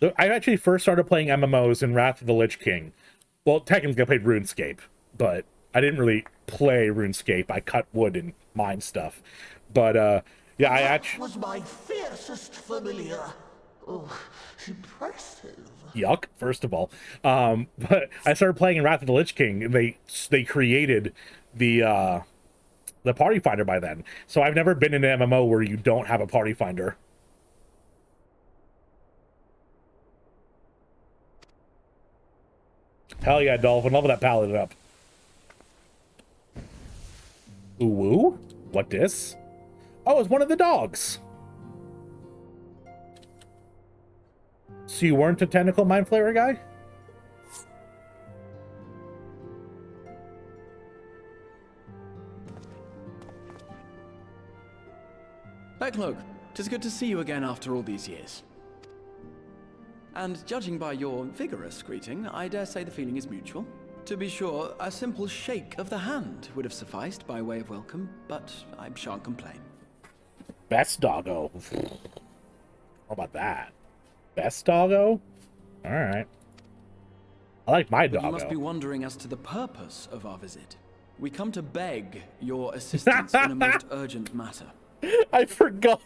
I actually first started playing MMOs in Wrath of the Lich King. Well, technically I played RuneScape, but I didn't really play RuneScape. I cut wood and mine stuff. But yeah, I actually was my fiercest familiar. Oh, impressive. yuck, first of all. But I started playing in Wrath of the Lich King, and they created the party finder by then. So I've never been in an MMO where you don't have a party finder. Hell yeah, Dolphin. Level that paladin up. Ooh, what this? Oh, it's one of the dogs. So you weren't a tentacle mind flayer guy? Backlook, 'tis good to see you again after all these years. And judging by your vigorous greeting, I dare say the feeling is mutual. To be sure, a simple shake of the hand would have sufficed by way of welcome, but I shan't complain. Best doggo. How about that? Best doggo? Alright. I like my doggo. You must be wondering as to the purpose of our visit. We come to beg your assistance in a most urgent matter. I forgot.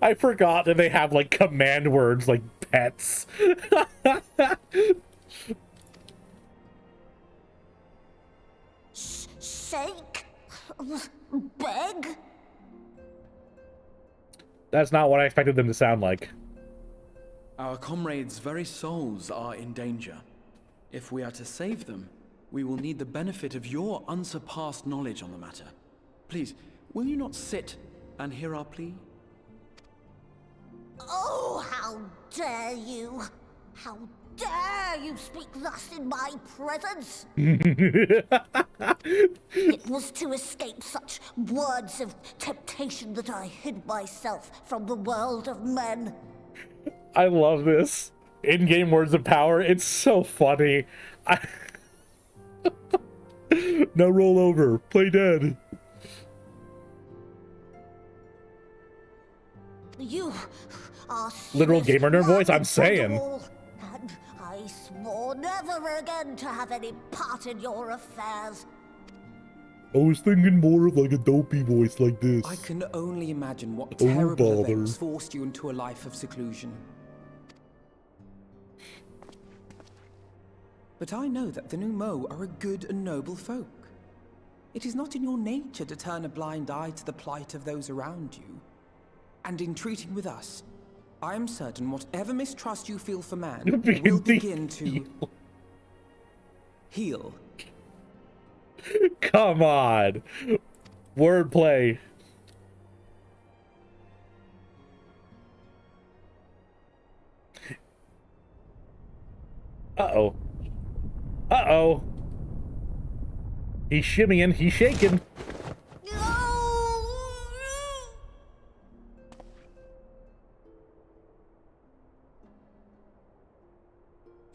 I forgot that they have like command words like pets. Shake? Beg? That's not what I expected them to sound like. Our comrades' very souls are in danger. If we are to save them, we will need the benefit of your unsurpassed knowledge on the matter. Please, will you not sit and hear our plea? Oh, how dare you! How dare you speak thus in my presence! It was to escape such words of temptation that I hid myself from the world of men. I love this. In-game words of power. It's so funny. Now roll over. Play dead. You are Literal gamer nerd voice, I'm saying. And I swore never again to have any part in your affairs. I was thinking more of like a dopey voice like this. I can only imagine what Oh, terrible bother. events forced you into a life of seclusion. But I know that the Numo are a good and noble folk. It is not in your nature to turn a blind eye to the plight of those around you. And in treating with us, I am certain whatever mistrust you feel for man will begin to heal. Come on. Wordplay. Uh-oh. Uh-oh. He's shimmying. He's shaking.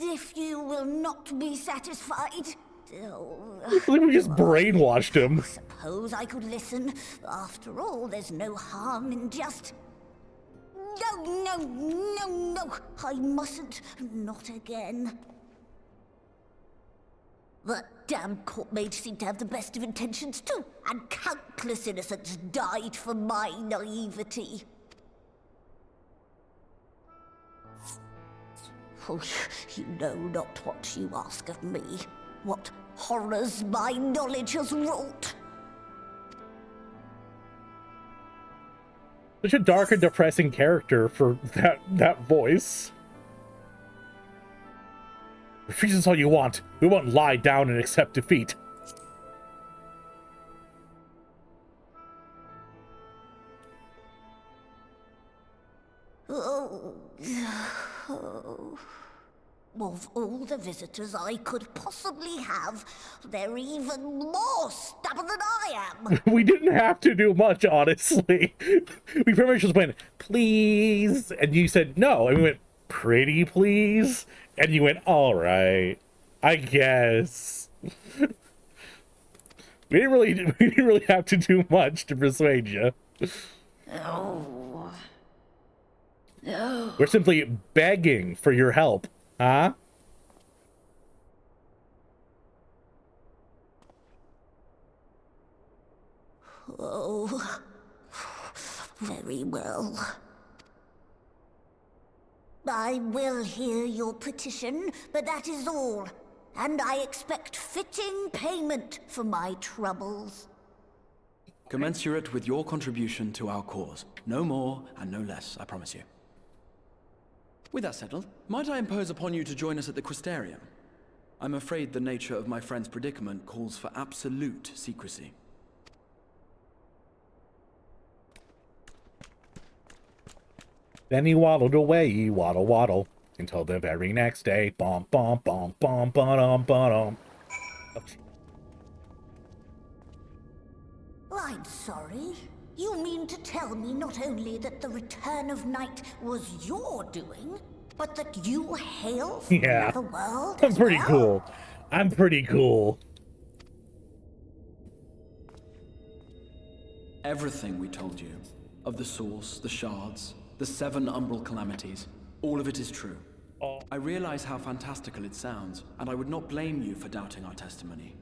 If you will not be satisfied, We just brainwashed him. suppose I could listen. After all, there's no harm in just... No, I mustn't. Not again. That damn court mage seemed to have the best of intentions too, and countless innocents died for my naivety. Oh, you know not what you ask of me, what horrors my knowledge has wrought. Such a dark and depressing character for that voice. Refuse is all you want. We won't lie down and accept defeat. Oh. Of all the visitors I could possibly have, they're even more stubborn than I am. We didn't have to do much, honestly. We pretty much just went, please, and you said no, and we went, pretty please, and you went, all right, I guess. We didn't really have to do much to persuade you. Oh. No. We're simply begging for your help, huh? Oh, very well. I will hear your petition, but that is all. And I expect fitting payment for my troubles. Commensurate with your contribution to our cause. No more and no less, I promise you. With that settled, might I impose upon you to join us at the Crystarium? I'm afraid the nature of my friend's predicament calls for absolute secrecy. Then he waddled away, waddle, waddle, until the very next day. Bom, bom, bom, bom, bom, bom. I'm sorry. You mean to tell me not only that the return of night was your doing, but that you hail from another world I'm as pretty well? cool. I'm pretty cool. Everything we told you, of the source, the shards, the 7 umbral calamities, all of it is true. I realize how fantastical it sounds, and I would not blame you for doubting our testimony.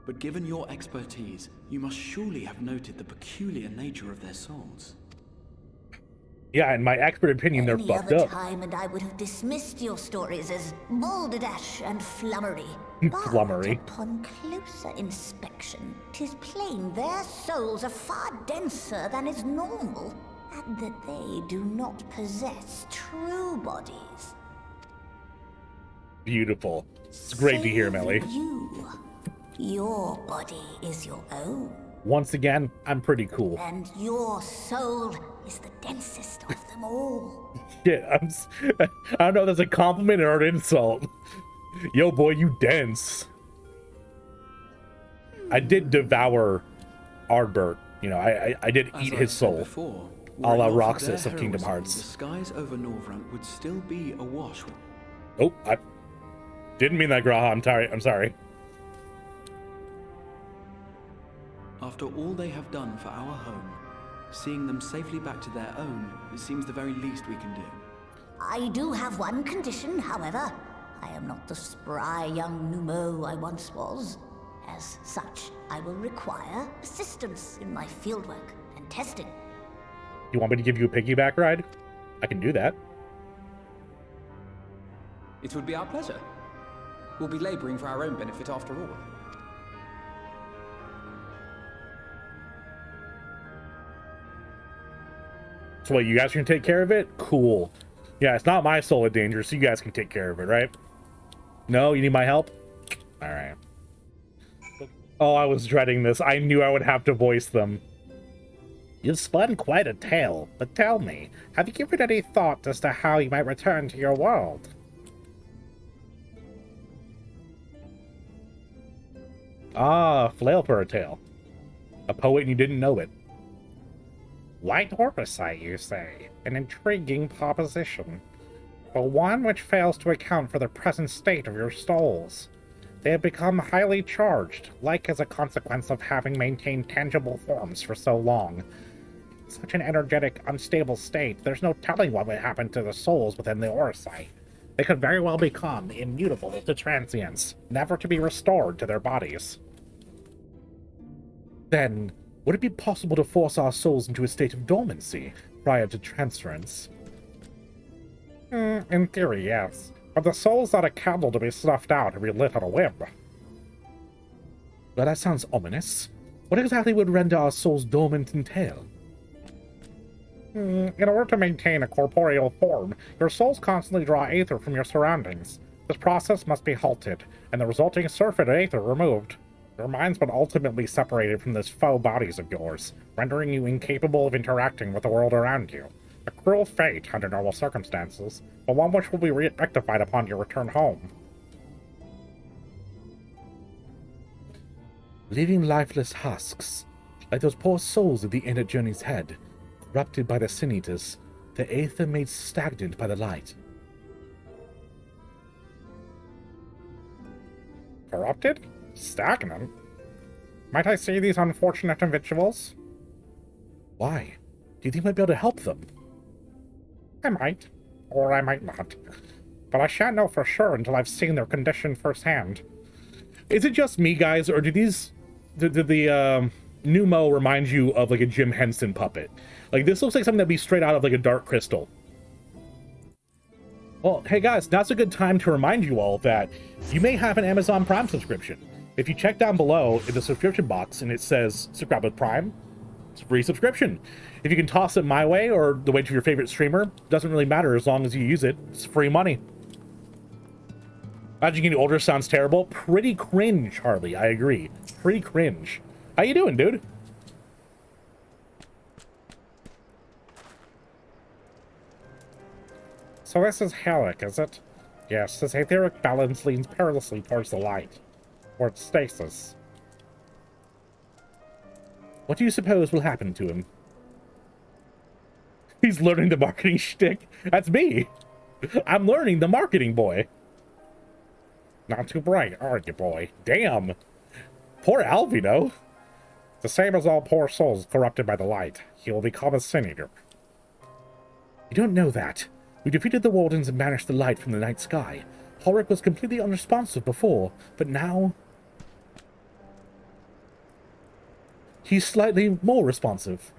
But given your expertise, you must surely have noted the peculiar nature of their souls. Yeah, in my expert opinion, they're Any fucked other up. time, and I would have dismissed your stories as balderdash and flummery. Flummery. But upon closer inspection, 'tis plain their souls are far denser than is normal, and that they do not possess true bodies. Beautiful. It's great to hear, Save Melly. Your body is your own, Once again, I'm pretty cool. and your soul is the densest of them all. Shit, I don't know if that's a compliment or an insult. Yo, boy, you dense. I did devour Ardbert. You know, I did As eat I his said soul. before, A were la it not for Roxas their of Kingdom heroism, Hearts. The skies over Norvrant would still be awash with... Oh, I didn't mean that, Graha. I'm sorry. After all they have done for our home, seeing them safely back to their own, it seems the very least we can do. I do have one condition, however. I am not the spry young Numo I once was. As such, I will require assistance in my fieldwork and testing. You want me to give you a piggyback ride? I can do that. It would be our pleasure. We'll be laboring for our own benefit after all. So what, you guys can take care of it? Cool. Yeah, it's not my soul in danger, so you guys can take care of it, right? No? You need my help? Alright. Oh, I was dreading this. I knew I would have to voice them. You've spun quite a tale, but tell me, have you given any thought as to how you might return to your world? Ah, flail for a tale. A poet and you didn't know it. White oversight, you say? An intriguing proposition. But one which fails to account for the present state of your souls. They have become highly charged, like as a consequence of having maintained tangible forms for so long. Such an energetic, unstable state, there's no telling what would happen to the souls within the oversight. They could very well become immutable to transience, never to be restored to their bodies. Then, would it be possible to force our souls into a state of dormancy prior to transference? In theory, yes. But the soul's not a candle to be snuffed out and relit on a whim. Well, that sounds ominous. What exactly would render our souls dormant entail? In order to maintain a corporeal form, your souls constantly draw aether from your surroundings. This process must be halted, and the resulting surfeit of aether removed. Your minds would ultimately separate from these faux bodies of yours, rendering you incapable of interacting with the world around you. A cruel fate under normal circumstances, but one which will be rectified upon your return home. Leaving lifeless husks, like those poor souls at the end of Journey's head, corrupted by the sin eaters, the aether made stagnant by the light. Corrupted? Stagnant? Might I see these unfortunate individuals? Why? Do you think you might be able to help them? I might, or I might not. But I shan't know for sure until I've seen their condition firsthand. Is it just me, guys, or do these... the Numo remind you of, like, a Jim Henson puppet? Like, this looks like something that'd be straight out of, like, a Dark Crystal. Well, hey guys, now's a good time to remind you all that you may have an Amazon Prime subscription. If you check down below in the subscription box and it says subscribe with Prime, it's a free subscription. If you can toss it my way or the way to your favorite streamer, doesn't really matter as long as you use it. It's free money. Imagine getting older sounds terrible. Pretty cringe, Harley. I agree. Pretty cringe. How you doing, dude? So this is Helic, is it? Yes, his etheric balance leans perilously towards the light. Towards stasis. What do you suppose will happen to him? He's learning the marketing shtick. That's me. I'm learning the marketing, boy. Not too bright, are you, boy? Damn. Poor Alvino. The same as all poor souls corrupted by the light. He will become a sin eater. You don't know that. We defeated the Wardens and banished the light from the night sky. Ulrich was completely unresponsive before, but now... he's slightly more responsive.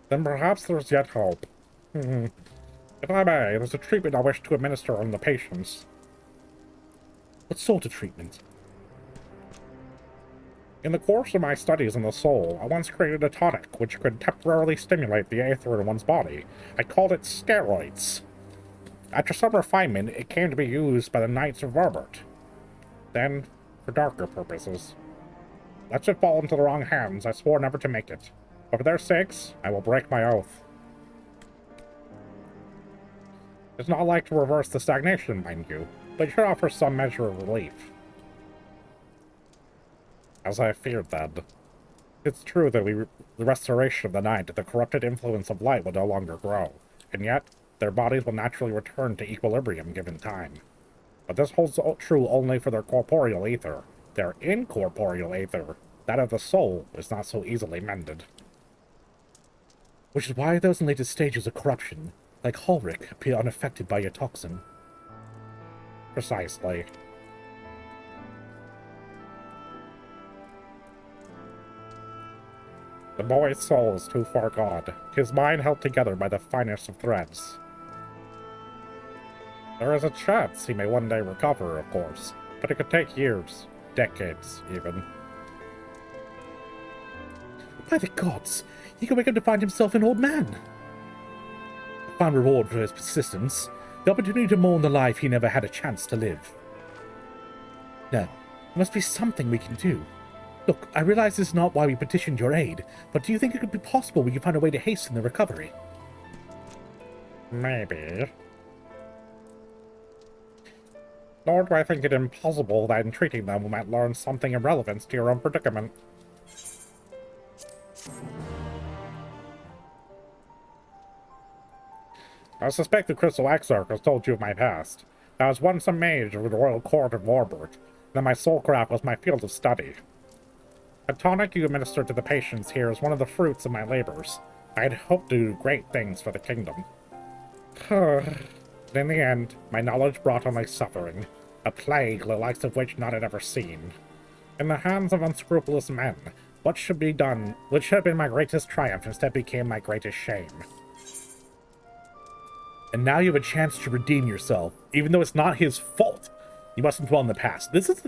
Then perhaps there's yet hope. If I may, there's a treatment I wish to administer on the patients. What sort of treatment? In the course of my studies in the soul, I once created a tonic which could temporarily stimulate the aether in one's body. I called it steroids. After some refinement, it came to be used by the Knights of Verbert. Then, for darker purposes. Lest it fall into the wrong hands, I swore never to make it. But for their sakes, I will break my oath. It's not like to reverse the stagnation, mind you, but it should offer some measure of relief. As I feared then. It's true that the restoration of the night, the corrupted influence of light will no longer grow, and yet their bodies will naturally return to equilibrium given time. But this holds true only for their corporeal ether. Their incorporeal ether, that of the soul, is not so easily mended. Which is why those in later stages of corruption, like Ulrich, appear unaffected by your toxin. Precisely. The boy's soul is too far gone, his mind held together by the finest of threads. There is a chance he may one day recover, of course, but it could take years, decades, even. By the gods, he could wake up to find himself an old man. A fine reward for his persistence, the opportunity to mourn the life he never had a chance to live. No, there must be something we can do. Look, I realize this is not why we petitioned your aid, but do you think it could be possible we could find a way to hasten the recovery? Maybe. Nor do I think it impossible that in treating them we might learn something of relevance to your own predicament. I suspect the Crystal Exarch has told you of my past. I was once a mage of the Royal Court of Warbert, and then my soulcraft was my field of study. The tonic you administered to the patients here is one of the fruits of my labors. I had hoped to do great things for the kingdom. But in the end, my knowledge brought only suffering, a plague the likes of which none had ever seen. In the hands of unscrupulous men, what should be done, which should have been my greatest triumph, instead became my greatest shame. And now you have a chance to redeem yourself, even though it's not his fault. You mustn't dwell in the past. This is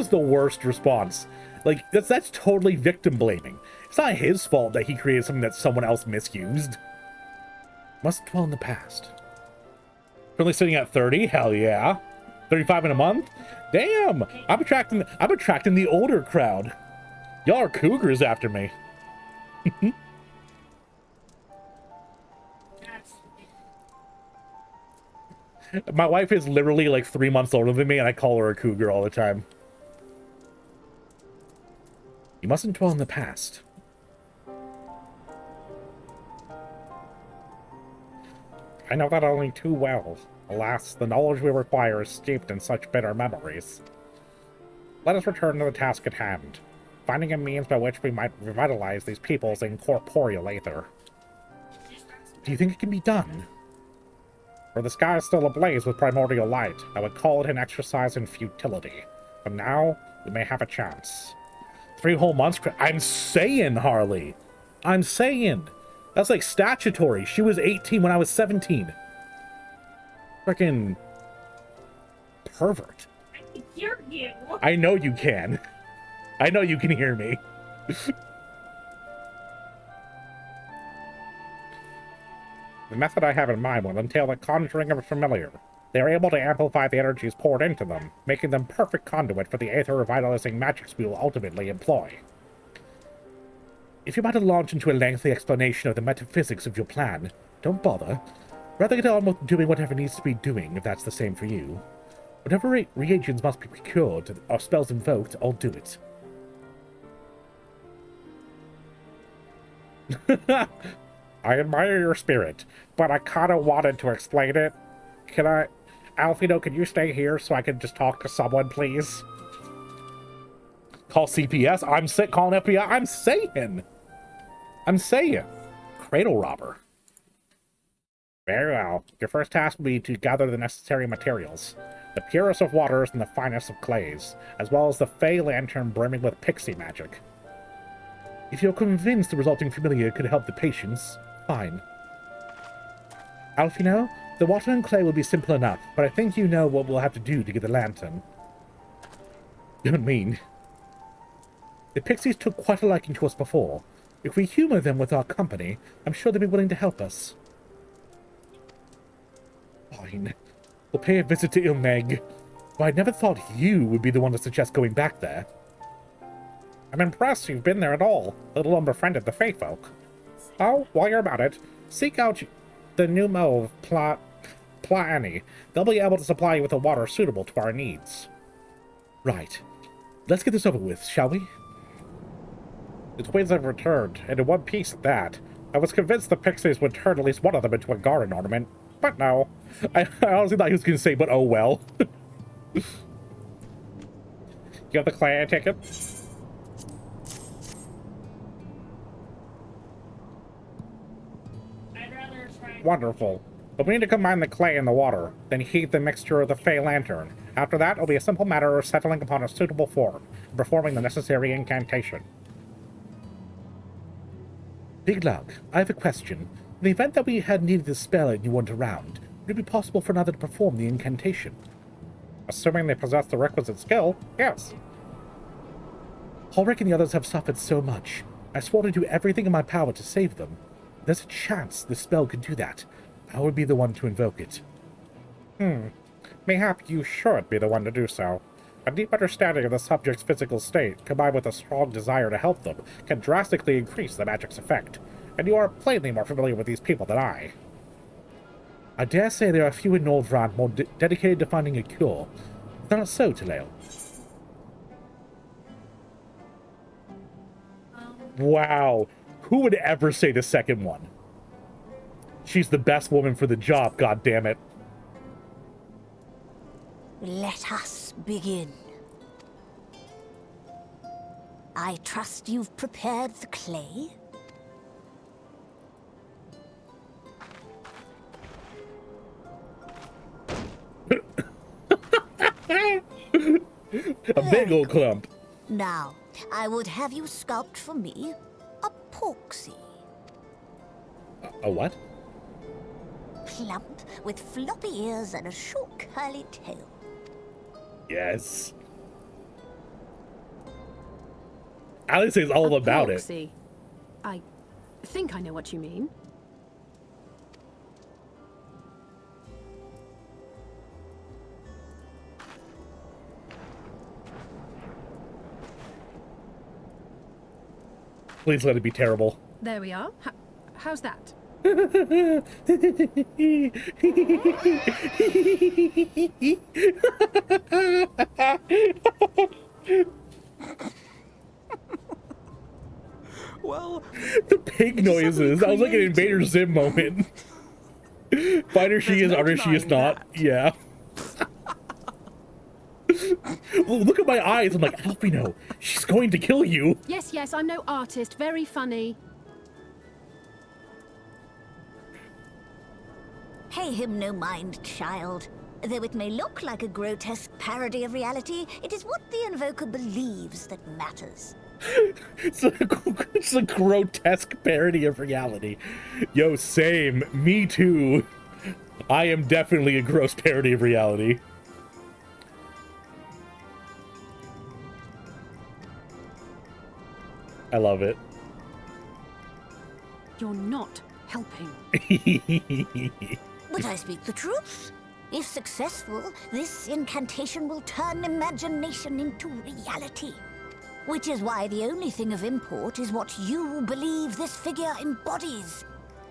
the worst response. Like, that's totally victim blaming. It's not his fault that he created something that someone else misused. Mustn't dwell in the past. Currently sitting at 30, hell yeah. 35 in a month? Damn! I'm attracting the older crowd. Y'all are cougars after me. My wife is literally like 3 months older than me, and I call her a cougar all the time. You mustn't dwell in the past. I know that only too well. Alas, the knowledge we require is steeped in such bitter memories. Let us return to the task at hand, finding a means by which we might revitalize these people's incorporeal aether. Do you think it can be done? For the sky is still ablaze with primordial light, I would call it an exercise in futility. But now, we may have a chance. 3 whole months? I'm saying, Harley! I'm saying! That's like statutory. She was 18 when I was 17. Frickin' pervert. I can hear you. I know you can. I know you can hear me. The method I have in mind will entail the conjuring of a familiar. They are able to amplify the energies poured into them, making them perfect conduit for the aether revitalizing magics we will ultimately employ. If you're about to launch into a lengthy explanation of the metaphysics of your plan, don't bother. Rather get on with doing whatever needs to be doing, if that's the same for you. Whatever reagents must be procured or spells invoked, I'll do it. I admire your spirit, but I kinda wanted to explain it. Alfino, can you stay here so I can just talk to someone, please? Call CPS? I'm sick calling FBI? I'm saying. Cradle robber. Very well. Your first task will be to gather the necessary materials. The purest of waters and the finest of clays, as well as the Fey Lantern brimming with pixie magic. If you're convinced the resulting familiar could help the patients, fine. Alfino, the water and clay will be simple enough, but I think you know what we'll have to do to get the lantern. You don't mean? The pixies took quite a liking to us before. If we humor them with our company, I'm sure they'll be willing to help us. Fine. We'll pay a visit to Ilmeg. But I never thought you would be the one to suggest going back there. I'm impressed you've been there at all, let alone befriended the Fey folk. Oh, while you're about it, seek out the Numo of Plaani. They'll be able to supply you with the water suitable to our needs. Right. Let's get this over with, shall we? The twins have returned, and in one piece at that. I was convinced the pixies would turn at least one of them into a garden ornament, but no. I honestly thought he was going to say, but oh well. You have the clay ticket? I'd rather try. Wonderful. But we need to combine the clay and the water, then heat the mixture of the Fey Lantern. After that, it'll be a simple matter of settling upon a suitable form, and performing the necessary incantation. Big Lug, I have a question. In the event that we had needed a spell and you weren't around, would it be possible for another to perform the incantation? Assuming they possess the requisite skill, yes. Ulrich and the others have suffered so much. I swore to do everything in my power to save them. There's a chance the spell could do that. I would be the one to invoke it. Mayhap you should be the one to do so. A deep understanding of the subject's physical state, combined with a strong desire to help them, can drastically increase the magic's effect, and you are plainly more familiar with these people than I. I dare say there are few in Nordrand more dedicated to finding a cure. Is that not so, Taleo? Wow. Who would ever say the second one? She's the best woman for the job, goddammit. Let us begin. I trust you've prepared the clay? A big old clump. Now, I would have you sculpt for me a porksy. A what? Plump, with floppy ears and a short curly tail. Yes. Alice is all about it. Proxy. I think I know what you mean. Please let it be terrible. There we are. How's that? Well, The pig noises. I was like an Invader Zim moment. Fighter she There's is, no artist she is denying not. that. Yeah. Well, look at my eyes. I'm like, Alpino, she's going to kill you. Yes, yes, I'm no artist. Very funny. Pay him no mind, child. Though it may look like a grotesque parody of reality, it is what the invoker believes that matters. It's a grotesque parody of reality. Yo, same. Me too. I am definitely a gross parody of reality. I love it. You're not helping. But I speak the truth. If successful, this incantation will turn imagination into reality. Which is why the only thing of import is what you believe this figure embodies.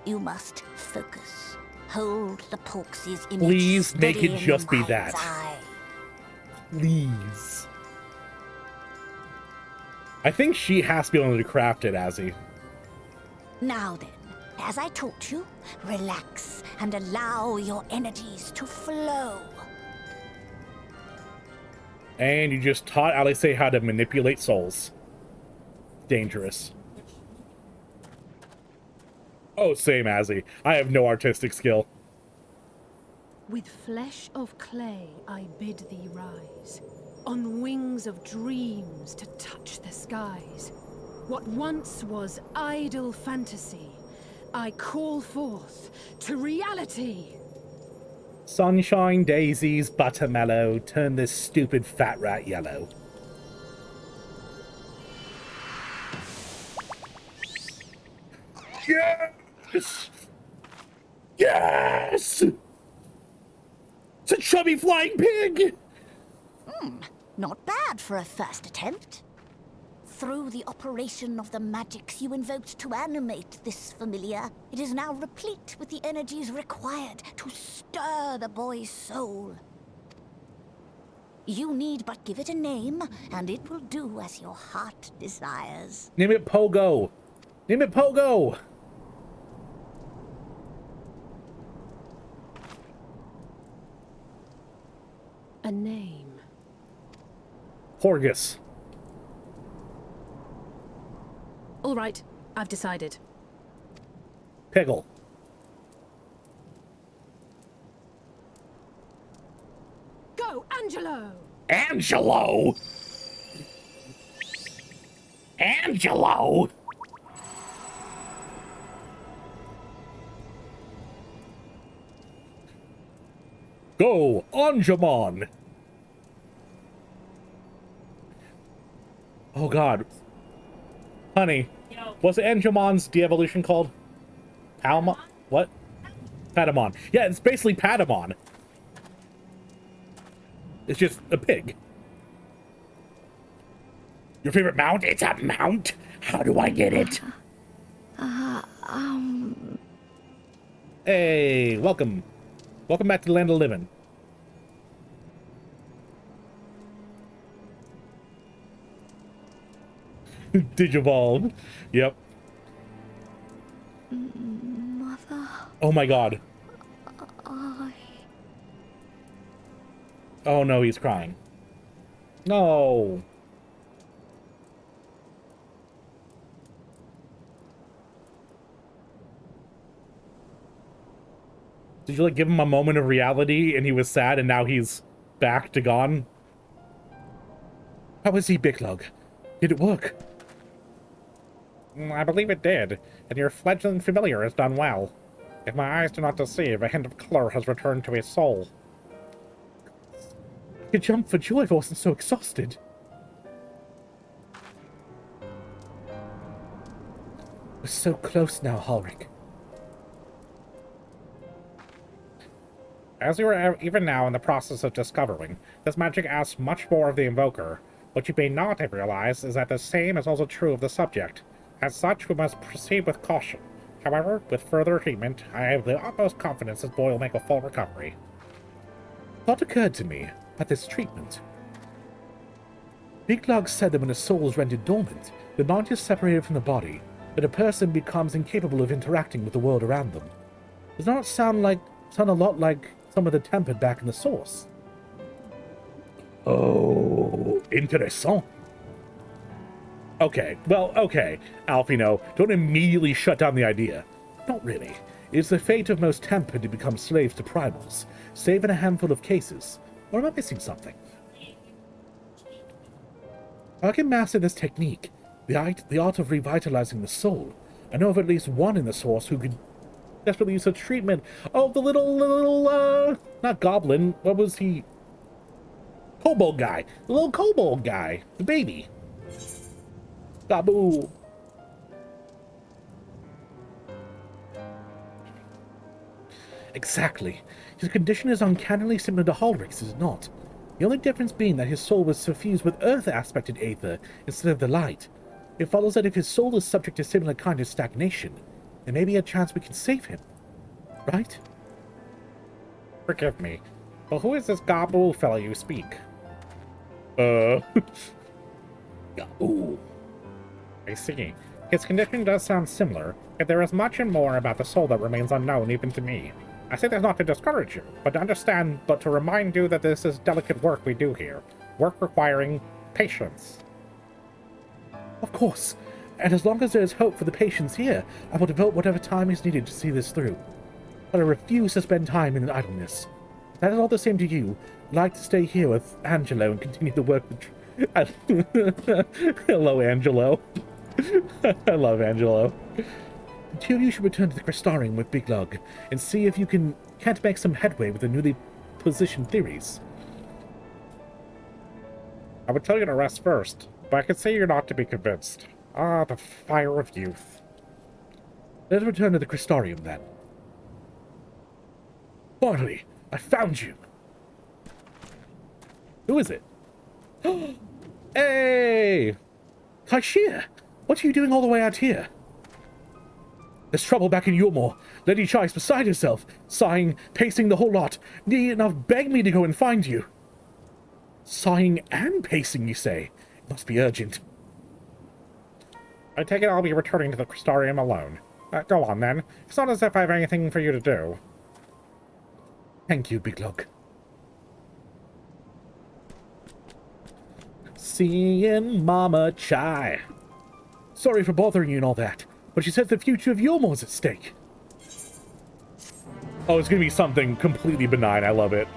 You must focus. Hold the Porksy's image. Please make steady it in just your be that. mind's eye. Please. I think she has to be able to craft it, Azzy. Now then, as I taught you, relax and allow your energies to flow. And you just taught Alice how to manipulate souls. Dangerous. Oh, same Azzy. I have no artistic skill. With flesh of clay I bid thee rise, on wings of dreams to touch the skies. What once was idle fantasy, I call forth to reality. Sunshine, daisies, buttermellow, turn this stupid fat rat yellow. Yes! Yes! It's a chubby flying pig! Not bad for a first attempt. Through the operation of the magics you invoked to animate this familiar, it is now replete with the energies required to stir the boy's soul. You need but give it a name, and it will do as your heart desires. Name it Pogo. Name it Pogo. A name. Porgus. All right, I've decided. Piggle. Go, Angelo! Angelo! Angelo! Go, Anjamon! Oh god. Honey, what's Anjamon's de-evolution called? Palmon? What? Patamon. Yeah, it's basically Patamon. It's just a pig. Your favorite mount? It's a mount? How do I get it? Hey, welcome. Welcome back to the land of living. Digivolve. Yep. Mother, Oh my god. Oh no, he's crying. No. Did you like give him a moment of reality and he was sad and now he's back to gone? How is he, Big Lug? Did it work? I believe it did, and your fledgling familiar has done well. If my eyes do not deceive, a hint of color has returned to his soul. I could jump for joy if I wasn't so exhausted. We're so close now, Ulrich. As you are even now in the process of discovering, this magic asks much more of the invoker. What you may not have realized is that the same is also true of the subject. As such, we must proceed with caution. However, with further treatment, I have the utmost confidence this boy will make a full recovery. Thought occurred to me about this treatment. Big Lug said that when a soul is rendered dormant, the mind is separated from the body, but a person becomes incapable of interacting with the world around them. Does not sound like sound a lot like some of the tempered back in the source. Oh, interessant. Okay, well, okay, Alfino, don't immediately shut down the idea. Not really. It's the fate of most tempered to become slaves to primals, save in a handful of cases. Or am I missing something? I can master this technique, the art of revitalizing the soul. I know of at least one in the source who could desperately use a treatment. Oh, the little, not goblin, what was he? Kobold guy. The little kobold guy. The baby. Babu. Exactly. His condition is uncannily similar to Hallrick's, is it not? The only difference being that his soul was suffused with earth-aspected aether instead of the light. It follows that if his soul is subject to similar kind of stagnation, there may be a chance we can save him. Right? Forgive me, but who is this Gabu fellow you speak? Gabu. I see. His condition does sound similar, yet there is much and more about the soul that remains unknown even to me. I say this not to discourage you, but to remind you that this is delicate work we do here. Work requiring patience. Of course, and as long as there is hope for the patients here, I will devote whatever time is needed to see this through. But I refuse to spend time in idleness. If that is all the same to you, I'd like to stay here with Angelo and continue the work with... Hello, Angelo. I love Angelo. The two of you should return to the Crystarium with Big Lug and see if you can't make some headway with the newly positioned theories. I would tell you to rest first, but I can see you're not to be convinced. Ah, the fire of youth. Let us return to the Crystarium, then. Finally, I found you! Who is it? Hey! Taishia! What are you doing all the way out here? There's trouble back in Yulmore. Lady Chai's beside herself, sighing, pacing the whole lot. Nearly enough begged me to go and find you. Sighing and pacing, you say? It must be urgent. I take it I'll be returning to the Crystarium alone. Go on, then. It's not as if I have anything for you to do. Thank you, Big Lug. Seeing Mama Chai. Sorry for bothering you and all that, but she says the future of Yulmore's at stake. Oh, it's gonna be something completely benign. I love it.